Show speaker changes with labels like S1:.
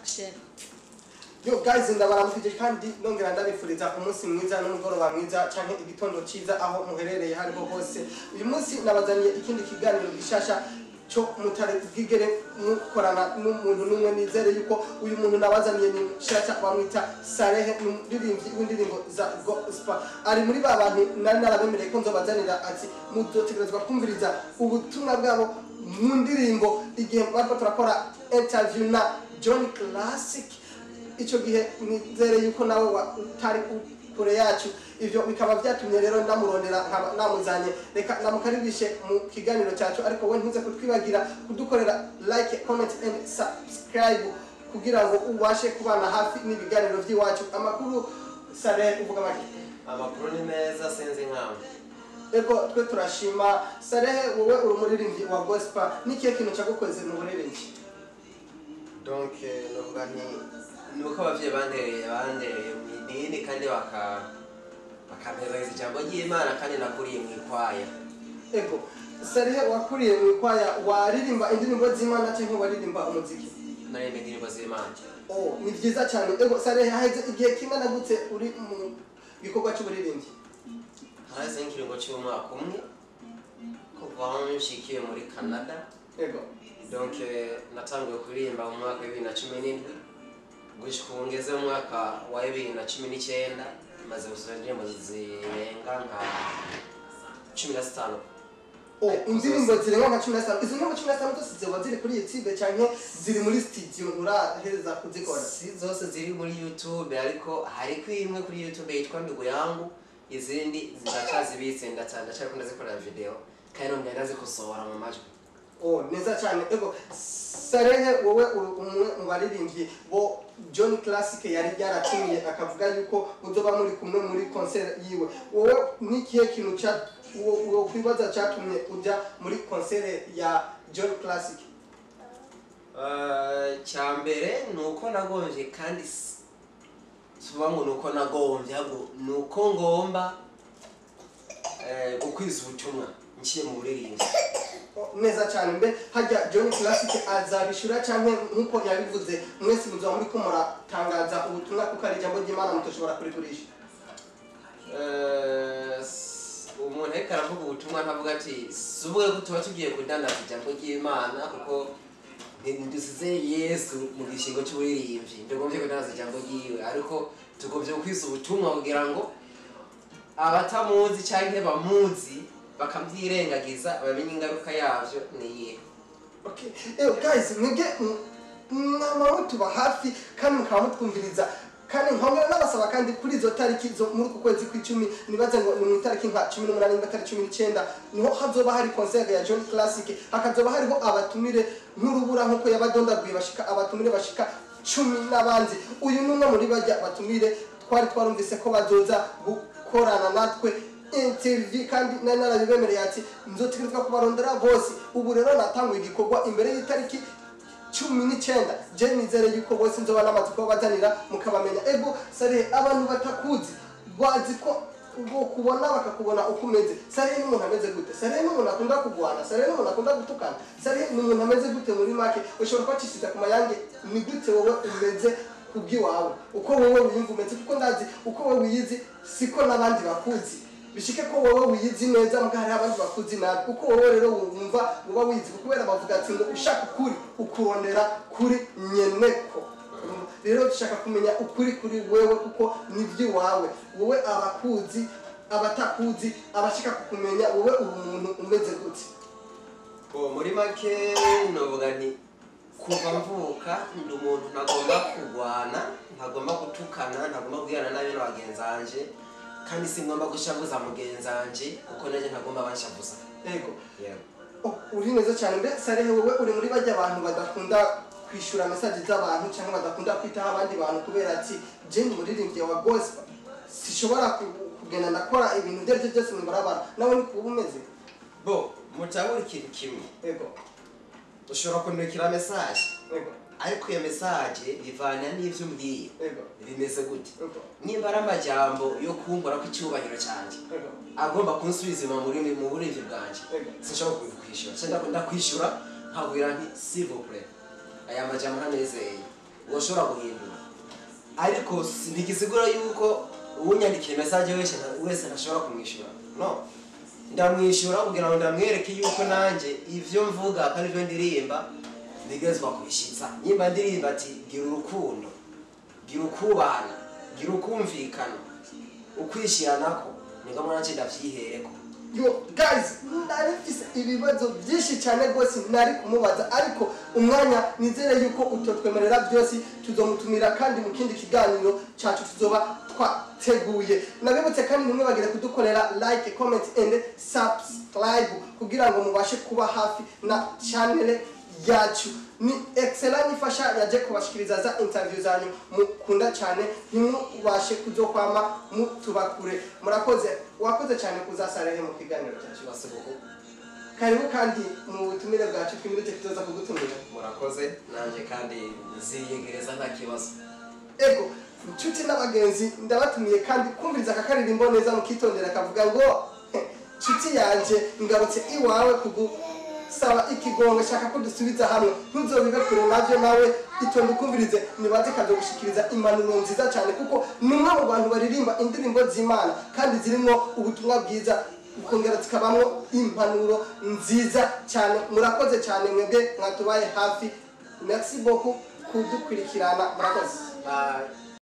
S1: Action.
S2: Yo guys, ndabaramukije kandi nongera ndabifuriza umunsi mwiza n'umugoroba mwiza canke igitondo ciza aho muherereye hariho hose. Uyu munsi nabazaniye ikindi kiganiro gishasha cyo mutare bwigere mukorana n'umuntu numwe nizere yuko uyu muntu nabazaniye ni shasha bamwita Sarehe n'umuririmbyi w'indirimbo za gospel. Ari muri babantu nari narabemereye ko nzobazanira ati muzotegerezwa kumviriza ubutumwa bwabo mu ndirimbo igihe bariko turakora interview na John Classic. Ico gihe nizere yuko nawe utari kure yacu, ivyo bikaba vyatumye rero ndamurondera namuzanye. Reka namukaribishe mu kiganiro cyacu, ariko we ntuze kutwibagira kudukorera like, comment and subscribe kugira ngo ubashe kubana hafi n'ibiganiro by'iwacu. Amakuru Sarehe uvuga make?
S3: Amakuru ni meza senze nkama.
S2: Ego twe turashima. Sarehe wowe uri umuririmbyi wa gospel, nikiye kintu cyagukoze mu buririmbyi?
S3: Donc novuga nuko abavyeyi bandereye mu idini kandi bakameza ijambo ry'Imana kandi nakuriye mu ikwaya.
S2: Ego Sarehe wakuriye mu ikwaya, waririmba indirimbo z'Imana cyangwa waririmba umuziki?
S3: Naririmba indirimbo z'Imana.
S2: Oh, ni byiza cyane. Ego Sarehe haheze igihe kingana gute uri mu gikorwa cy'uburirimbyi?
S3: Haheze nk'ikiringo cy'umwaka umwe kuva nshikiye muri Canada.
S2: Ego.
S3: Donc natanguye kuririmba mu mwaka wa 2017 gushika ngeze mu mwaka wa 2019 maze gusohora indirimbo zirenga nka 15.
S2: Oh, indirimbo zirenga nka 15. Izo ndirimbo 15 zose ziba ziri kuri YouTube cyangwa ziri muri studio urahereza kuzikora?
S3: Si zose ziri muri YouTube, ariko hariko imwe kuri YouTube yitwa Ndugu Yangu, izindi ziracazibitse ndacyari kundazikorera video kandi nongera ndazikosohora mu majwi.
S2: Oh, neza cyane. Ego Sarehe wowe umwe mu baririmbyi bo John Classic yari yaratumiye akavuga yuko uzoba muri kumwe muri concert yiwe. Wowe nikiye kintu cya wo kwibaza cyatumye ujya muri concert ya John Classic?
S3: Cyambere nuko nagonje kandi subango nuko nagonje ahubwo nuko ngomba gukwiza ubutumwa nkiye mu buririmbyi.
S2: Neza cyane. Mbe hajya John Classic azabishura cyane nkuko yabivuze mwese muzo muri ko muratangaza ubutumwa kuko ari jambo ry'Imana mutoshobora kurigurisha?
S3: Umuntu ariko aravuga ubutumwa ntavuga ati subuye ko tuba tugiye kudandaza ijambo ry'Imana kuko ndusize Yesu mu gishingo cy'uburirimbyi ndagomvye kudandaza ijambo ryiwe, ariko tugomvye kwisa ubutumwa kugira ngo abatamuzi cyangwa bamuzi bakamyirengagiza bamenye ingaruka yavyo niye.
S2: Okay. Guys, mwige mwama tuba hafi kandi mukaba mutwumviriza kandi nkongera nabasaba kandi kuri izo tariki zo muri ku kwezi kw'icumi nibaze ngo ni mu tariki nka 18 n'tariki 19 niho hazoba hari concert ya John Classic, hakazoba hariho abatumire nk'urubura nkuko yabadondaguye bashika abatumire bashika 10 n'abanzi. Uyu numwe muri bajya batumire twari twarumvise ko bazoza gukorana natwe interview kandi narabibemereye ati nzotegerezwa kubarondera bose. Ubu rero natanguye igikorwa imbere y'itariki 19. Je nizere yuko bose nzoba namaze ko bazanira mukabamenya. Ego Sarehe abantu batakuzi bazi ko ubwo kubona bakakubona ukumeze. Sarehe n'umuntu ameze gute? Sarehe n'umuntu akunda kugwana? Sarehe n'umuntu akunda gutukana? Sarehe n'umuntu ameze gute muri make? Ushobora kwacishita ku mayange ni gute wowe umeze kubwiwawe? Uko wowe wiyumva umeze, kuko ndazi uko wowe wiyizi siko nabandi bakuzi. Bishike ko wowe wiyizi neza mugari abandi bakuzi nabi. Uko wowe rero wumva uba wiyizi kubera bavuga ati ngo ushaka ukuri ukurondera kuri nyeneko. Rero dushaka kumenya ukuri kuri wewe kuko nivyo wawe. Wowe abakuzi abatakuzi abashika kukumenya wowe umuntu umeze gute?
S3: Muri make novuga nti kuva mvuka ndi umuntu ntagomba kugwana, ntagomba gutukana, ntagomba kugirana nabi n'abagenzanje kandi singomba gushavuza mugenzanje kuko naje ntagomba banshavuza.
S2: Ego.
S3: Yeah.
S2: Uri neza cyane. Mbe Sarehe wowe uri muri bajya abantu badakunda kwishura message z'abantu cyangwa badakunda kwitaho abandi bantu kubera ati je ni muririmbyi wa gospel sishobora kugenda ndakora ibintu byose byose mu barabara? Nawe ni kuba umeze
S3: bo mutabura ikintu kimwe.
S2: Ego.
S3: Ushobora kundekira message.
S2: Ego.
S3: Ariko iyo message bivana n'ivyo mbwiye.
S2: Ego.
S3: Bimeze gute?
S2: Ego.
S3: Nimba ari amajambo yo kumbura ko icyubahiro cyanje.
S2: Ego.
S3: Agomba kunsubiza mu burinzi bwanje.
S2: Ego.
S3: Sinshobora kwishura. Cyangwa ndakwishura nkabwira nti s'il vous plaît. Aya majambo ntanezeye. woshobora guhindura ariko ntigisigura yuko uwunyandikiye message wese ntashobora kumwishyura no ndamwishyura kugira ngo ndamwereke yuko nanjye ivyo mvuga kandi ivyo ndirimba nigezwa kubishitsa nyimba ndirimba ati gira urukundo gira ukubana gira ukumvikana ukwishiranako niga mwana ndavyihereko
S2: yo guys nari mfise ibibazo byinshi cyane rwose nari kumubaza ariko umwanya nizere yuko utotwemerera byose tuzomutumira kandi mu kindi kiganiro cyacu tuzoba twateguye nabibutse kandi nimwe bagire kudukorera like comment and subscribe kugira ngo mubashe kuba hafi na channel yacu ni excellent ifasha yaje kubashikiriza za interview zanyu mukunda cyane nimubashe kuzokwama mutubakure murakoze wakoze cyane kuzasarere mu kiganiro cyacu
S3: baseboko
S2: karibu kandi mu butumire bwacu twimire tuzoza kugutumira
S3: murakoze nanje kandi nziyegereza nta kibazo
S2: ego nshuti n'abagenzi ndabatumiye kandi kumviriza akakaririmbo neza mukitondera kavuga ngo nshuti yanje ngarutse iwawe saba ikigongo shaka ko dusubiza hamwe ntuzobibe kure navyo nawe itonde kumvirize nibaze kaje gushikiriza impanuro nziza cyane kuko numwe mu bantu baririmba indirimbo z'Imana kandi zirimo ubutumwa bwiza ukongera zikabamwo impanuro nziza cyane murakoze cyane mwebwe mwatubaye hafi merci beaucoup kudukurikirana murakoze